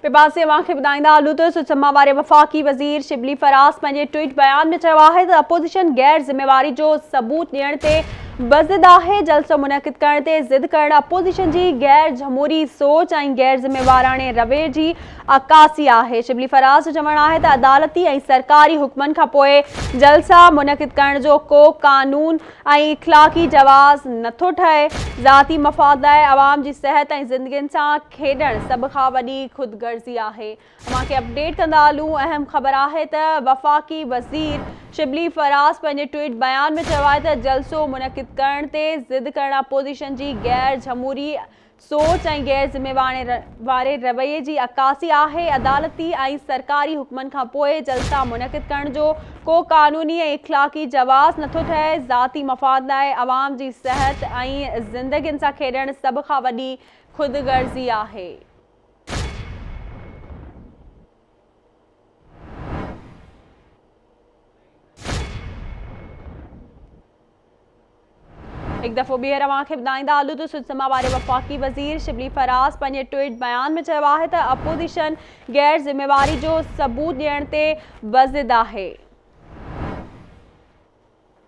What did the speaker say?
पिपासे अवांखे ॿुधाईंदा हलूं त सुचमा वारे वफ़ाक़ी वज़ीर शिबली फराज़ पंहिंजे ट्वीट बयान में चयो आहे त अपोज़िशन गैर ज़िम्मेवारी जो सबूत ॾियण ते बज़िद आहे। जलसो मुनक़िद करण ते ज़िद करण अपोज़िशन जी गैर जमहूरी सोच ऐं गैर ज़िम्मेवाराणे रवैये जी अक्कासी आहे। शिबली फराज़ जो चवणु आहे त अदालती ऐं सरकारी हुक्मनि खां पोइ जलसा मुनक़िद करण जो को कानून ऐं इख़लाक़ी जवाज़ नथो ठहे। ज़ाती मफ़ाद लाइ अवाम जी सिहत ऐं ज़िंदगियुनि सां खेॾणु सभ खां वॾी ख़ुदगर्ज़ी आहे। असांखे अपडेट कंदा हलूं। अहम ख़बर आहे त वफ़ाक़ी वज़ीर शिबली फराज़ पंहिंजे ट्वीट बयान में चयो आहे त जलसो मुनक़िद करण ते ज़िद करण अपोज़िशन जी गैर जमहूरी सोच ऐं गैर ज़िम्मेवारे वारे रवैये जी अक्कासी आहे। अदालती ऐं सरकारी हुक्मनि खां पोइ जलसा मुनक़िद करण जो को कानूनी ऐं इख़लाक़ी जवाज़ नथो ठहे। ज़ाती मफ़ाद लाइ अवाम जी सिहत ऐं ज़िंदगियुनि सां खेॾणु सभ खां वॾी ख़ुदगर्ज़ी आहे। एक दफ़ो ॿीहर अवांखे ॿुधाईंदा हलूं त सुचमा वारे वफ़ाक़ी वज़ीर शिबली फराज़ पंहिंजे ट्वीट बयान में चयो आहे त अपोज़िशन गैर ज़िम्मेवारी जो सबूत ॾियण ते बज़िद आहे।